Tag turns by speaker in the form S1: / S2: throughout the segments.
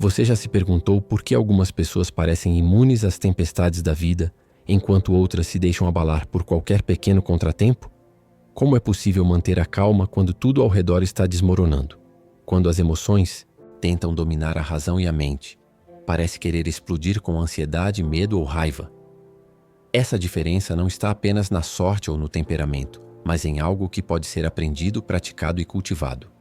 S1: Você já se perguntou por que algumas pessoas parecem imunes às tempestades da vida, enquanto outras se deixam abalar por qualquer pequeno contratempo? Como é possível manter a calma quando tudo ao redor está desmoronando? Quando as emoções tentam dominar a razão e a mente, parece querer explodir com ansiedade, medo ou raiva. Essa diferença não está apenas na sorte ou no temperamento, mas em algo que pode ser aprendido, praticado e cultivado: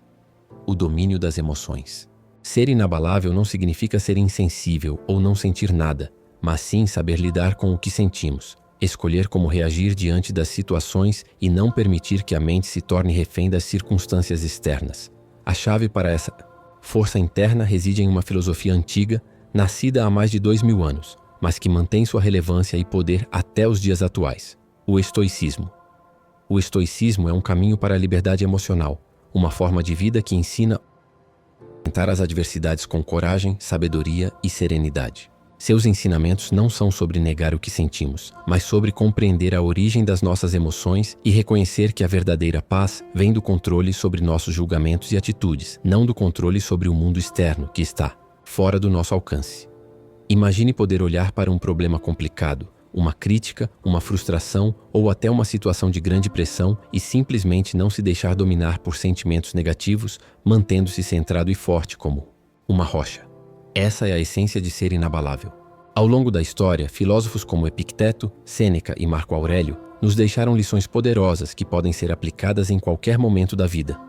S1: o domínio das emoções. Ser inabalável não significa ser insensível ou não sentir nada, mas sim saber lidar com o que sentimos, escolher como reagir diante das situações e não permitir que a mente se torne refém das circunstâncias externas. A chave para essa força interna reside em uma filosofia antiga, nascida há mais de 2000 anos, mas que mantém sua relevância e poder até os dias atuais: o estoicismo. O estoicismo é um caminho para a liberdade emocional, uma forma de vida que ensina a enfrentar as adversidades com coragem, sabedoria e serenidade. Seus ensinamentos não são sobre negar o que sentimos, mas sobre compreender a origem das nossas emoções e reconhecer que a verdadeira paz vem do controle sobre nossos julgamentos e atitudes, não do controle sobre o mundo externo que está fora do nosso alcance. Imagine poder olhar para um problema complicado, uma crítica, uma frustração ou até uma situação de grande pressão e simplesmente não se deixar dominar por sentimentos negativos, mantendo-se centrado e forte como uma rocha. Essa é a essência de ser inabalável. Ao longo da história, filósofos como Epicteto, Sêneca e Marco Aurélio nos deixaram lições poderosas que podem ser aplicadas em qualquer momento da vida.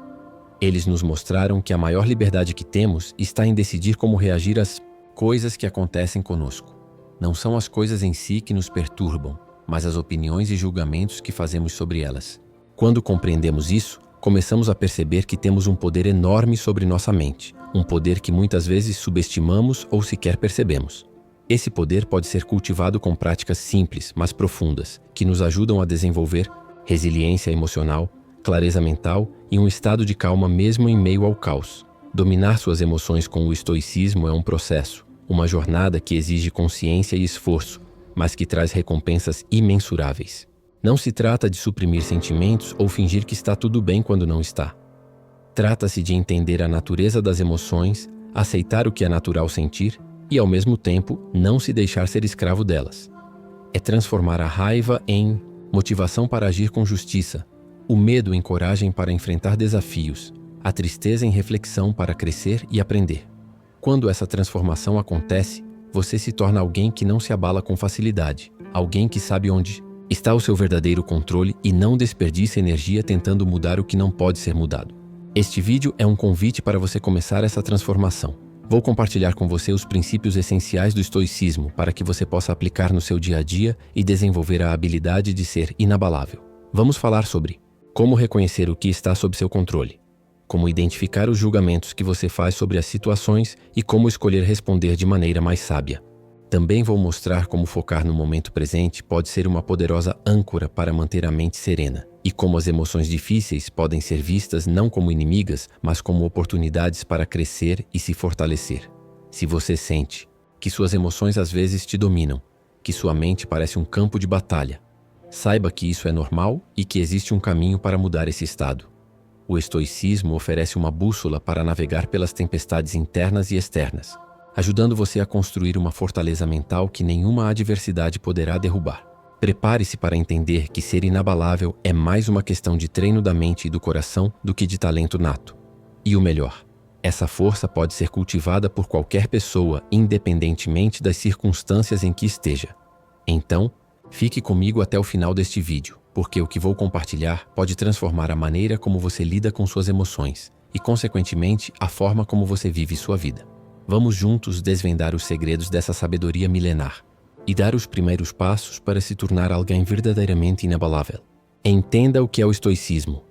S1: Eles nos mostraram que a maior liberdade que temos está em decidir como reagir às coisas que acontecem conosco. Não são as coisas em si que nos perturbam, mas as opiniões e julgamentos que fazemos sobre elas. Quando compreendemos isso, começamos a perceber que temos um poder enorme sobre nossa mente, um poder que muitas vezes subestimamos ou sequer percebemos. Esse poder pode ser cultivado com práticas simples, mas profundas, que nos ajudam a desenvolver resiliência emocional, clareza mental e um estado de calma mesmo em meio ao caos. Dominar suas emoções com o estoicismo é um processo, uma jornada que exige consciência e esforço, mas que traz recompensas imensuráveis. Não se trata de suprimir sentimentos ou fingir que está tudo bem quando não está. Trata-se de entender a natureza das emoções, aceitar o que é natural sentir e, ao mesmo tempo, não se deixar ser escravo delas. É transformar a raiva em motivação para agir com justiça, o medo em coragem para enfrentar desafios, a tristeza em reflexão para crescer e aprender. Quando essa transformação acontece, você se torna alguém que não se abala com facilidade, alguém que sabe onde está o seu verdadeiro controle e não desperdiça energia tentando mudar o que não pode ser mudado. Este vídeo é um convite para você começar essa transformação. Vou compartilhar com você os princípios essenciais do estoicismo para que você possa aplicar no seu dia a dia e desenvolver a habilidade de ser inabalável. Vamos falar sobre como reconhecer o que está sob seu controle, como identificar os julgamentos que você faz sobre as situações e como escolher responder de maneira mais sábia. Também vou mostrar como focar no momento presente pode ser uma poderosa âncora para manter a mente serena, e como as emoções difíceis podem ser vistas não como inimigas, mas como oportunidades para crescer e se fortalecer. Se você sente que suas emoções às vezes te dominam, que sua mente parece um campo de batalha, saiba que isso é normal e que existe um caminho para mudar esse estado. O estoicismo oferece uma bússola para navegar pelas tempestades internas e externas, ajudando você a construir uma fortaleza mental que nenhuma adversidade poderá derrubar. Prepare-se para entender que ser inabalável é mais uma questão de treino da mente e do coração do que de talento nato. E o melhor, essa força pode ser cultivada por qualquer pessoa, independentemente das circunstâncias em que esteja. Então, fique comigo até o final deste vídeo, porque o que vou compartilhar pode transformar a maneira como você lida com suas emoções e, consequentemente, a forma como você vive sua vida. Vamos juntos desvendar os segredos dessa sabedoria milenar e dar os primeiros passos para se tornar alguém verdadeiramente inabalável. Entenda o que é o estoicismo.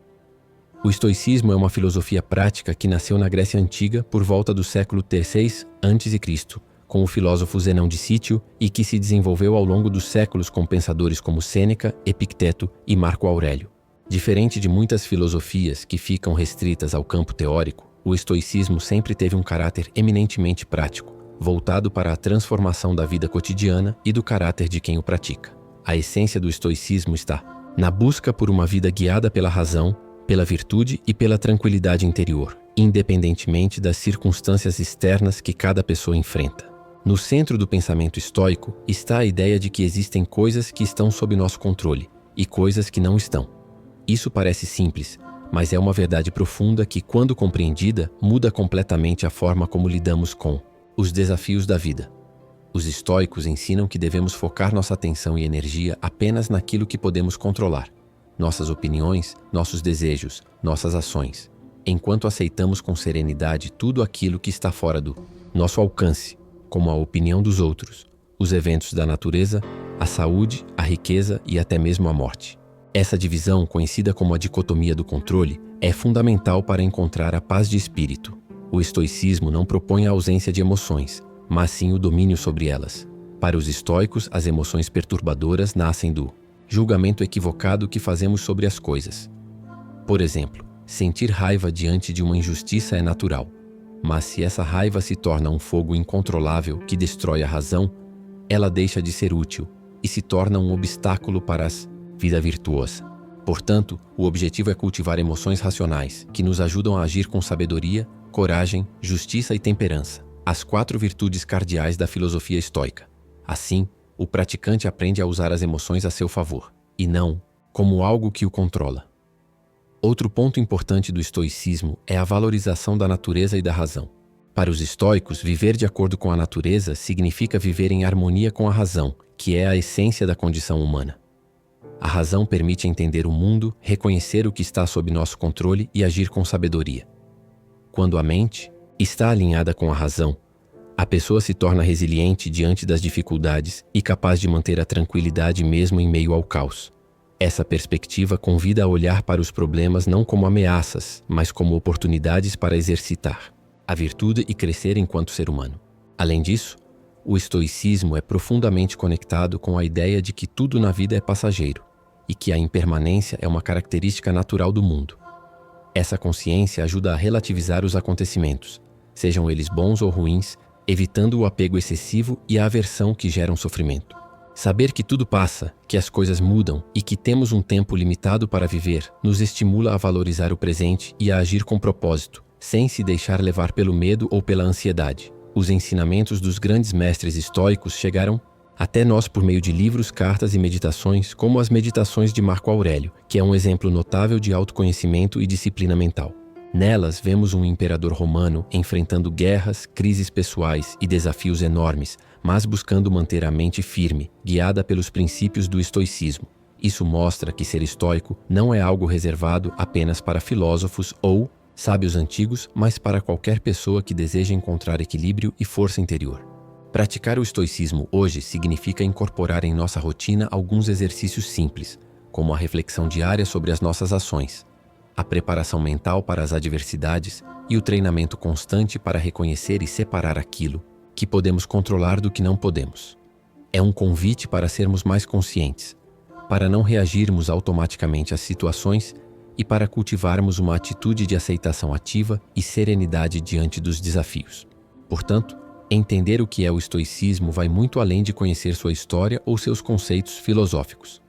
S1: O estoicismo é uma filosofia prática que nasceu na Grécia Antiga por volta do século III a.C., com o filósofo Zenão de Cítio e que se desenvolveu ao longo dos séculos com pensadores como Sêneca, Epicteto e Marco Aurélio. Diferente de muitas filosofias que ficam restritas ao campo teórico, o estoicismo sempre teve um caráter eminentemente prático, voltado para a transformação da vida cotidiana e do caráter de quem o pratica. A essência do estoicismo está na busca por uma vida guiada pela razão, pela virtude e pela tranquilidade interior, independentemente das circunstâncias externas que cada pessoa enfrenta. No centro do pensamento estoico está a ideia de que existem coisas que estão sob nosso controle e coisas que não estão. Isso parece simples, mas é uma verdade profunda que, quando compreendida, muda completamente a forma como lidamos com os desafios da vida. Os estoicos ensinam que devemos focar nossa atenção e energia apenas naquilo que podemos controlar, nossas opiniões, nossos desejos, nossas ações, enquanto aceitamos com serenidade tudo aquilo que está fora do nosso alcance, como a opinião dos outros, os eventos da natureza, a saúde, a riqueza e até mesmo a morte. Essa divisão, conhecida como a dicotomia do controle, é fundamental para encontrar a paz de espírito. O estoicismo não propõe a ausência de emoções, mas sim o domínio sobre elas. Para os estoicos, as emoções perturbadoras nascem do julgamento equivocado que fazemos sobre as coisas. Por exemplo, sentir raiva diante de uma injustiça é natural, mas se essa raiva se torna um fogo incontrolável que destrói a razão, ela deixa de ser útil e se torna um obstáculo para a vida virtuosa. Portanto, o objetivo é cultivar emoções racionais que nos ajudam a agir com sabedoria, coragem, justiça e temperança, as 4 virtudes cardeais da filosofia estoica. Assim, o praticante aprende a usar as emoções a seu favor, e não como algo que o controla. Outro ponto importante do estoicismo é a valorização da natureza e da razão. Para os estoicos, viver de acordo com a natureza significa viver em harmonia com a razão, que é a essência da condição humana. A razão permite entender o mundo, reconhecer o que está sob nosso controle e agir com sabedoria. Quando a mente está alinhada com a razão, a pessoa se torna resiliente diante das dificuldades e capaz de manter a tranquilidade mesmo em meio ao caos. Essa perspectiva convida a olhar para os problemas não como ameaças, mas como oportunidades para exercitar a virtude e crescer enquanto ser humano. Além disso, o estoicismo é profundamente conectado com a ideia de que tudo na vida é passageiro e que a impermanência é uma característica natural do mundo. Essa consciência ajuda a relativizar os acontecimentos, sejam eles bons ou ruins, evitando o apego excessivo e a aversão que geram sofrimento. Saber que tudo passa, que as coisas mudam e que temos um tempo limitado para viver, nos estimula a valorizar o presente e a agir com propósito, sem se deixar levar pelo medo ou pela ansiedade. Os ensinamentos dos grandes mestres estoicos chegaram até nós por meio de livros, cartas e meditações, como as Meditações de Marco Aurélio, que é um exemplo notável de autoconhecimento e disciplina mental. Nelas, vemos um imperador romano enfrentando guerras, crises pessoais e desafios enormes, mas buscando manter a mente firme, guiada pelos princípios do estoicismo. Isso mostra que ser estoico não é algo reservado apenas para filósofos ou sábios antigos, mas para qualquer pessoa que deseja encontrar equilíbrio e força interior. Praticar o estoicismo hoje significa incorporar em nossa rotina alguns exercícios simples, como a reflexão diária sobre as nossas ações, a preparação mental para as adversidades e o treinamento constante para reconhecer e separar aquilo que podemos controlar do que não podemos. É um convite para sermos mais conscientes, para não reagirmos automaticamente às situações e para cultivarmos uma atitude de aceitação ativa e serenidade diante dos desafios. Portanto, entender o que é o estoicismo vai muito além de conhecer sua história ou seus conceitos filosóficos.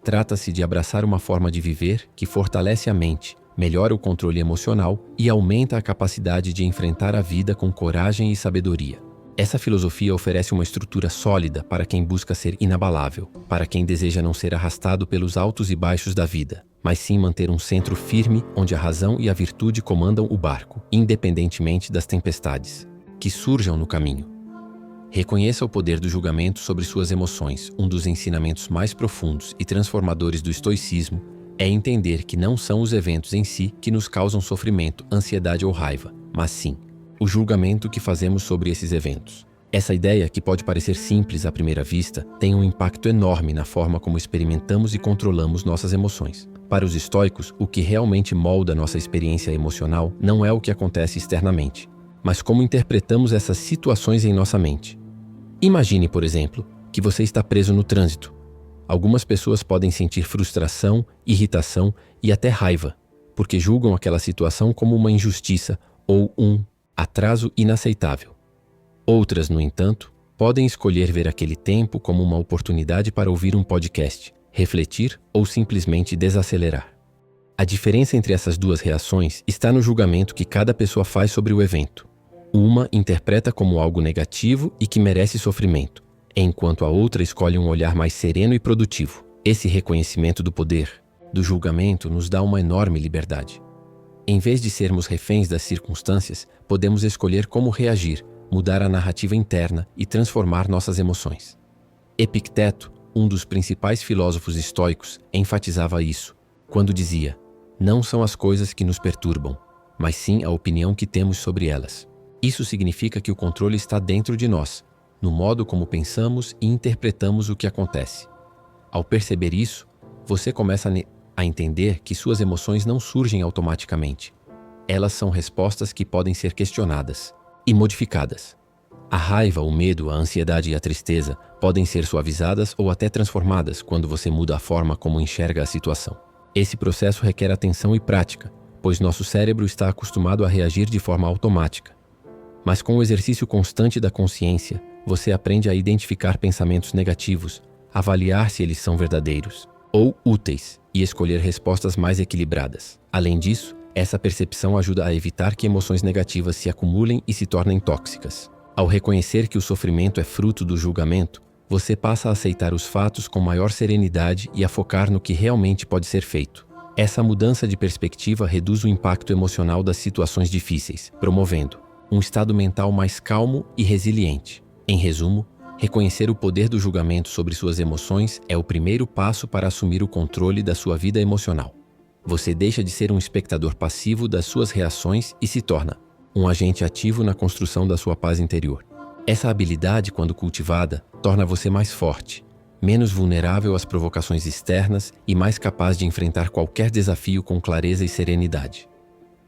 S1: Trata-se de abraçar uma forma de viver que fortalece a mente, melhora o controle emocional e aumenta a capacidade de enfrentar a vida com coragem e sabedoria. Essa filosofia oferece uma estrutura sólida para quem busca ser inabalável, para quem deseja não ser arrastado pelos altos e baixos da vida, mas sim manter um centro firme onde a razão e a virtude comandam o barco, independentemente das tempestades que surjam no caminho. Reconheça o poder do julgamento sobre suas emoções. Um dos ensinamentos mais profundos e transformadores do estoicismo é entender que não são os eventos em si que nos causam sofrimento, ansiedade ou raiva, mas sim o julgamento que fazemos sobre esses eventos. Essa ideia, que pode parecer simples à primeira vista, tem um impacto enorme na forma como experimentamos e controlamos nossas emoções. Para os estoicos, o que realmente molda nossa experiência emocional não é o que acontece externamente, mas como interpretamos essas situações em nossa mente. Imagine, por exemplo, que você está preso no trânsito. Algumas pessoas podem sentir frustração, irritação e até raiva, porque julgam aquela situação como uma injustiça ou um atraso inaceitável. Outras, no entanto, podem escolher ver aquele tempo como uma oportunidade para ouvir um podcast, refletir ou simplesmente desacelerar. A diferença entre essas duas reações está no julgamento que cada pessoa faz sobre o evento. Uma interpreta como algo negativo e que merece sofrimento, enquanto a outra escolhe um olhar mais sereno e produtivo. Esse reconhecimento do poder, do julgamento, nos dá uma enorme liberdade. Em vez de sermos reféns das circunstâncias, podemos escolher como reagir, mudar a narrativa interna e transformar nossas emoções. Epicteto, um dos principais filósofos estoicos, enfatizava isso, quando dizia: "Não são as coisas que nos perturbam, mas sim a opinião que temos sobre elas." Isso significa que o controle está dentro de nós, no modo como pensamos e interpretamos o que acontece. Ao perceber isso, você começa a entender que suas emoções não surgem automaticamente. Elas são respostas que podem ser questionadas e modificadas. A raiva, o medo, a ansiedade e a tristeza podem ser suavizadas ou até transformadas quando você muda a forma como enxerga a situação. Esse processo requer atenção e prática, pois nosso cérebro está acostumado a reagir de forma automática. Mas com o exercício constante da consciência, você aprende a identificar pensamentos negativos, avaliar se eles são verdadeiros ou úteis e escolher respostas mais equilibradas. Além disso, essa percepção ajuda a evitar que emoções negativas se acumulem e se tornem tóxicas. Ao reconhecer que o sofrimento é fruto do julgamento, você passa a aceitar os fatos com maior serenidade e a focar no que realmente pode ser feito. Essa mudança de perspectiva reduz o impacto emocional das situações difíceis, promovendo um estado mental mais calmo e resiliente. Em resumo, reconhecer o poder do julgamento sobre suas emoções é o primeiro passo para assumir o controle da sua vida emocional. Você deixa de ser um espectador passivo das suas reações e se torna um agente ativo na construção da sua paz interior. Essa habilidade, quando cultivada, torna você mais forte, menos vulnerável às provocações externas e mais capaz de enfrentar qualquer desafio com clareza e serenidade.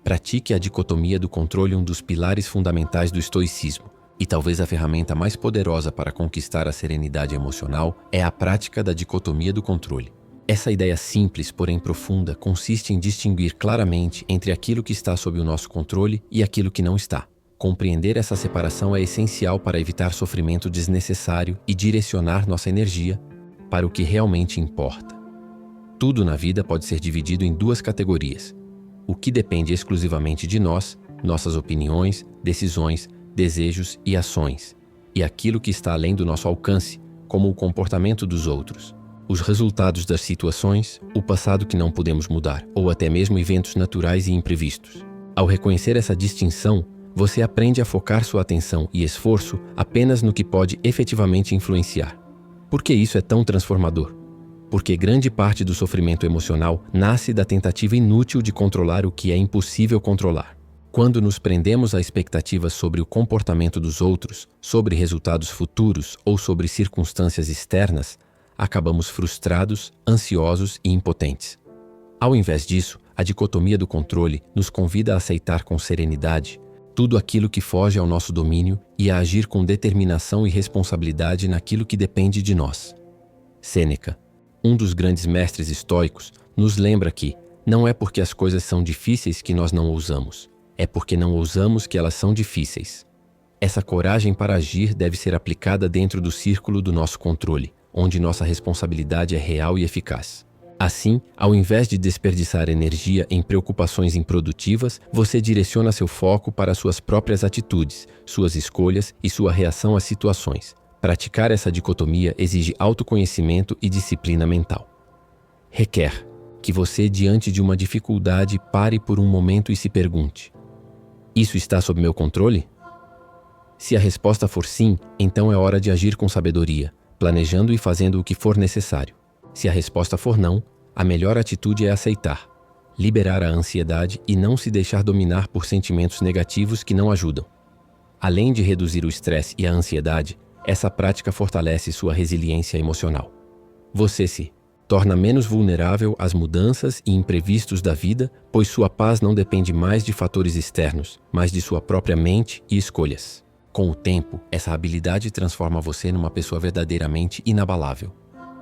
S1: Pratique a dicotomia do controle, um dos pilares fundamentais do estoicismo, e talvez a ferramenta mais poderosa para conquistar a serenidade emocional é a prática da dicotomia do controle. Essa ideia simples, porém profunda, consiste em distinguir claramente entre aquilo que está sob o nosso controle e aquilo que não está. Compreender essa separação é essencial para evitar sofrimento desnecessário e direcionar nossa energia para o que realmente importa. Tudo na vida pode ser dividido em duas categorias: o que depende exclusivamente de nós, nossas opiniões, decisões, desejos e ações, e aquilo que está além do nosso alcance, como o comportamento dos outros, os resultados das situações, o passado que não podemos mudar, ou até mesmo eventos naturais e imprevistos. Ao reconhecer essa distinção, você aprende a focar sua atenção e esforço apenas no que pode efetivamente influenciar. Por que isso é tão transformador? Porque grande parte do sofrimento emocional nasce da tentativa inútil de controlar o que é impossível controlar. Quando nos prendemos a expectativas sobre o comportamento dos outros, sobre resultados futuros ou sobre circunstâncias externas, acabamos frustrados, ansiosos e impotentes. Ao invés disso, a dicotomia do controle nos convida a aceitar com serenidade tudo aquilo que foge ao nosso domínio e a agir com determinação e responsabilidade naquilo que depende de nós. Sêneca, um dos grandes mestres estoicos, nos lembra que não é porque as coisas são difíceis que nós não ousamos, é porque não ousamos que elas são difíceis. Essa coragem para agir deve ser aplicada dentro do círculo do nosso controle, onde nossa responsabilidade é real e eficaz. Assim, ao invés de desperdiçar energia em preocupações improdutivas, você direciona seu foco para suas próprias atitudes, suas escolhas e sua reação às situações. Praticar essa dicotomia exige autoconhecimento e disciplina mental. Requer que você, diante de uma dificuldade, pare por um momento e se pergunte: isso está sob meu controle? Se a resposta for sim, então é hora de agir com sabedoria, planejando e fazendo o que for necessário. Se a resposta for não, a melhor atitude é aceitar, liberar a ansiedade e não se deixar dominar por sentimentos negativos que não ajudam. Além de reduzir o estresse e a ansiedade, essa prática fortalece sua resiliência emocional. Você se torna menos vulnerável às mudanças e imprevistos da vida, pois sua paz não depende mais de fatores externos, mas de sua própria mente e escolhas. Com o tempo, essa habilidade transforma você numa pessoa verdadeiramente inabalável.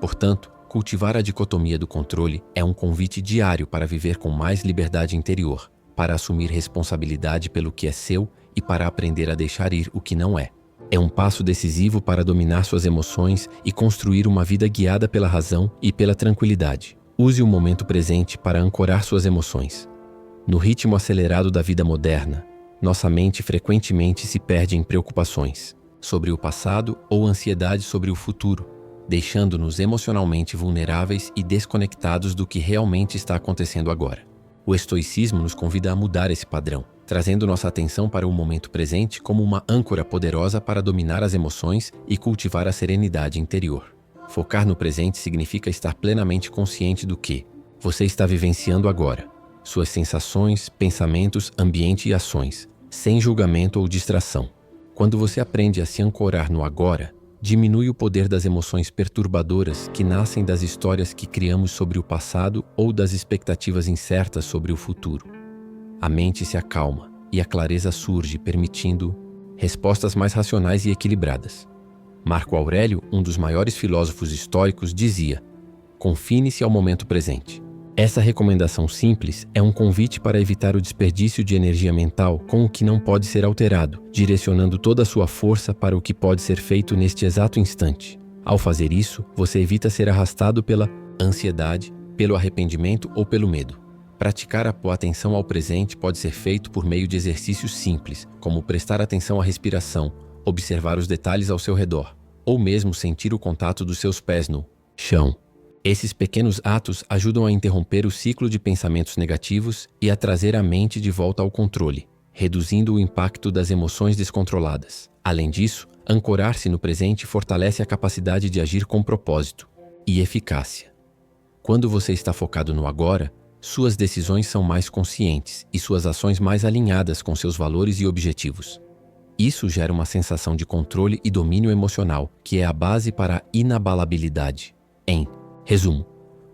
S1: Portanto, cultivar a dicotomia do controle é um convite diário para viver com mais liberdade interior, para assumir responsabilidade pelo que é seu e para aprender a deixar ir o que não é. É um passo decisivo para dominar suas emoções e construir uma vida guiada pela razão e pela tranquilidade. Use o momento presente para ancorar suas emoções. No ritmo acelerado da vida moderna, nossa mente frequentemente se perde em preocupações sobre o passado ou ansiedade sobre o futuro, deixando-nos emocionalmente vulneráveis e desconectados do que realmente está acontecendo agora. O estoicismo nos convida a mudar esse padrão, trazendo nossa atenção para o momento presente como uma âncora poderosa para dominar as emoções e cultivar a serenidade interior. Focar no presente significa estar plenamente consciente do que você está vivenciando agora, suas sensações, pensamentos, ambiente e ações, sem julgamento ou distração. Quando você aprende a se ancorar no agora, diminui o poder das emoções perturbadoras que nascem das histórias que criamos sobre o passado ou das expectativas incertas sobre o futuro. A mente se acalma e a clareza surge, permitindo respostas mais racionais e equilibradas. Marco Aurélio, um dos maiores filósofos históricos, dizia: confine-se ao momento presente. Essa recomendação simples é um convite para evitar o desperdício de energia mental com o que não pode ser alterado, direcionando toda a sua força para o que pode ser feito neste exato instante. Ao fazer isso, você evita ser arrastado pela ansiedade, pelo arrependimento ou pelo medo. Praticar a atenção ao presente pode ser feito por meio de exercícios simples, como prestar atenção à respiração, observar os detalhes ao seu redor, ou mesmo sentir o contato dos seus pés no chão. Esses pequenos atos ajudam a interromper o ciclo de pensamentos negativos e a trazer a mente de volta ao controle, reduzindo o impacto das emoções descontroladas. Além disso, ancorar-se no presente fortalece a capacidade de agir com propósito e eficácia. Quando você está focado no agora, suas decisões são mais conscientes e suas ações mais alinhadas com seus valores e objetivos. Isso gera uma sensação de controle e domínio emocional, que é a base para a inabalabilidade. Em resumo,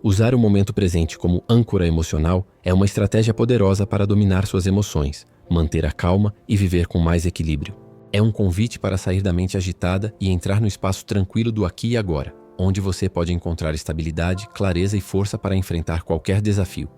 S1: usar o momento presente como âncora emocional é uma estratégia poderosa para dominar suas emoções, manter a calma e viver com mais equilíbrio. É um convite para sair da mente agitada e entrar no espaço tranquilo do aqui e agora, onde você pode encontrar estabilidade, clareza e força para enfrentar qualquer desafio.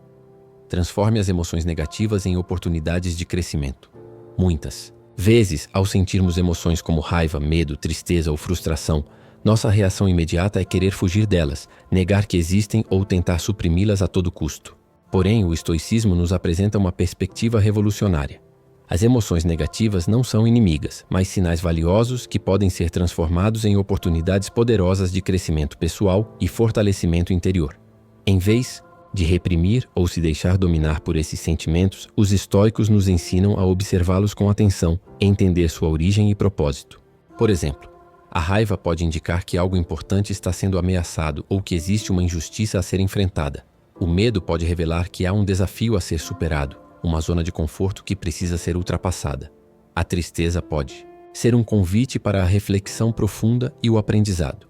S1: Transforme as emoções negativas em oportunidades de crescimento. Muitas vezes, ao sentirmos emoções como raiva, medo, tristeza ou frustração, nossa reação imediata é querer fugir delas, negar que existem ou tentar suprimi-las a todo custo. Porém, o estoicismo nos apresenta uma perspectiva revolucionária. As emoções negativas não são inimigas, mas sinais valiosos que podem ser transformados em oportunidades poderosas de crescimento pessoal e fortalecimento interior. Em vez de reprimir ou se deixar dominar por esses sentimentos, os estoicos nos ensinam a observá-los com atenção, entender sua origem e propósito. Por exemplo, a raiva pode indicar que algo importante está sendo ameaçado ou que existe uma injustiça a ser enfrentada. O medo pode revelar que há um desafio a ser superado, uma zona de conforto que precisa ser ultrapassada. A tristeza pode ser um convite para a reflexão profunda e o aprendizado.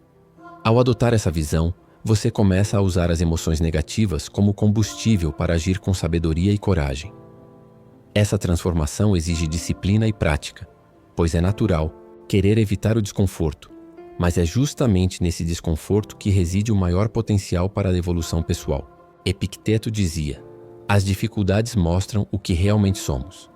S1: Ao adotar essa visão, você começa a usar as emoções negativas como combustível para agir com sabedoria e coragem. Essa transformação exige disciplina e prática, pois é natural querer evitar o desconforto, mas é justamente nesse desconforto que reside o maior potencial para a evolução pessoal. Epicteto dizia: as dificuldades mostram o que realmente somos.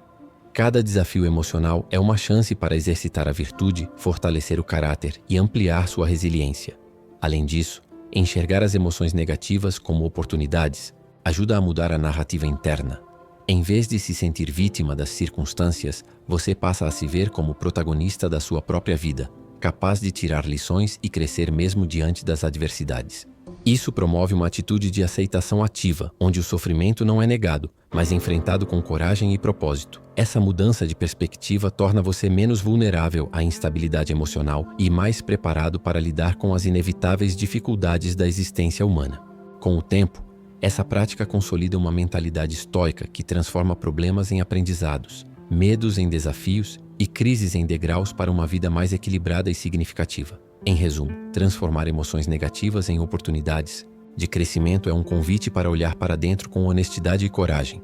S1: Cada desafio emocional é uma chance para exercitar a virtude, fortalecer o caráter e ampliar sua resiliência. Além disso, enxergar as emoções negativas como oportunidades ajuda a mudar a narrativa interna. Em vez de se sentir vítima das circunstâncias, você passa a se ver como protagonista da sua própria vida, capaz de tirar lições e crescer mesmo diante das adversidades. Isso promove uma atitude de aceitação ativa, onde o sofrimento não é negado, mas enfrentado com coragem e propósito. Essa mudança de perspectiva torna você menos vulnerável à instabilidade emocional e mais preparado para lidar com as inevitáveis dificuldades da existência humana. Com o tempo, essa prática consolida uma mentalidade estoica que transforma problemas em aprendizados, medos em desafios e crises em degraus para uma vida mais equilibrada e significativa. Em resumo, transformar emoções negativas em oportunidades de crescimento é um convite para olhar para dentro com honestidade e coragem,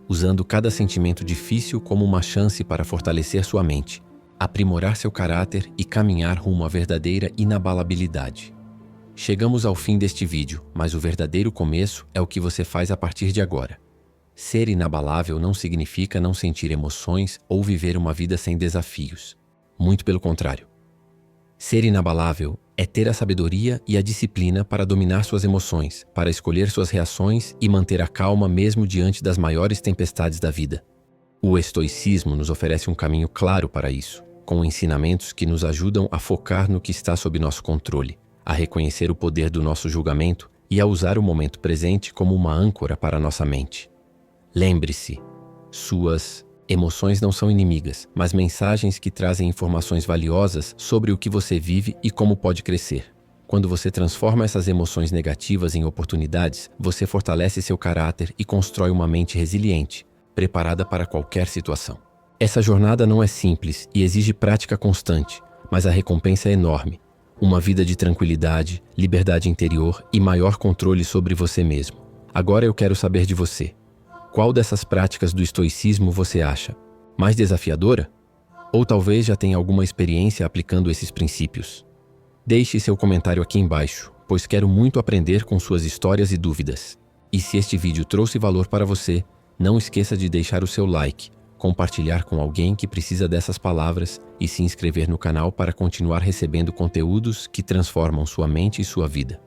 S1: usando cada sentimento difícil como uma chance para fortalecer sua mente, aprimorar seu caráter e caminhar rumo à verdadeira inabalabilidade. Chegamos ao fim deste vídeo, mas o verdadeiro começo é o que você faz a partir de agora. Ser inabalável não significa não sentir emoções ou viver uma vida sem desafios. Muito pelo contrário. Ser inabalável é ter a sabedoria e a disciplina para dominar suas emoções, para escolher suas reações e manter a calma mesmo diante das maiores tempestades da vida. O estoicismo nos oferece um caminho claro para isso, com ensinamentos que nos ajudam a focar no que está sob nosso controle, a reconhecer o poder do nosso julgamento e a usar o momento presente como uma âncora para nossa mente. Lembre-se, suas emoções não são inimigas, mas mensagens que trazem informações valiosas sobre o que você vive e como pode crescer. Quando você transforma essas emoções negativas em oportunidades, você fortalece seu caráter e constrói uma mente resiliente, preparada para qualquer situação. Essa jornada não é simples e exige prática constante, mas a recompensa é enorme. Uma vida de tranquilidade, liberdade interior e maior controle sobre você mesmo. Agora eu quero saber de você. Qual dessas práticas do estoicismo você acha mais desafiadora? Ou talvez já tenha alguma experiência aplicando esses princípios? Deixe seu comentário aqui embaixo, pois quero muito aprender com suas histórias e dúvidas. E se este vídeo trouxe valor para você, não esqueça de deixar o seu like, compartilhar com alguém que precisa dessas palavras e se inscrever no canal para continuar recebendo conteúdos que transformam sua mente e sua vida.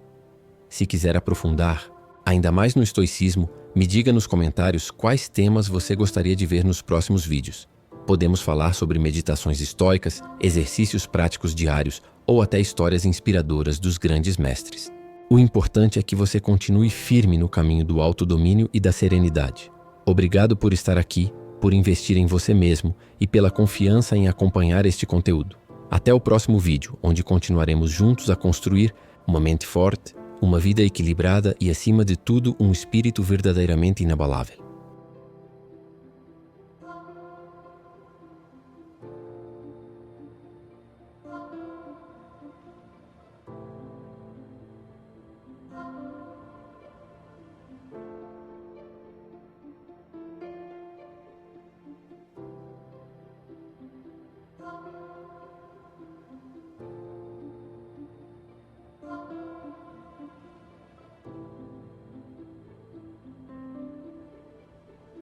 S1: Se quiser aprofundar ainda mais no estoicismo, me diga nos comentários quais temas você gostaria de ver nos próximos vídeos. Podemos falar sobre meditações estoicas, exercícios práticos diários ou até histórias inspiradoras dos grandes mestres. O importante é que você continue firme no caminho do autodomínio e da serenidade. Obrigado por estar aqui, por investir em você mesmo e pela confiança em acompanhar este conteúdo. Até o próximo vídeo, onde continuaremos juntos a construir uma mente forte, uma vida equilibrada e, acima de tudo, um espírito verdadeiramente inabalável.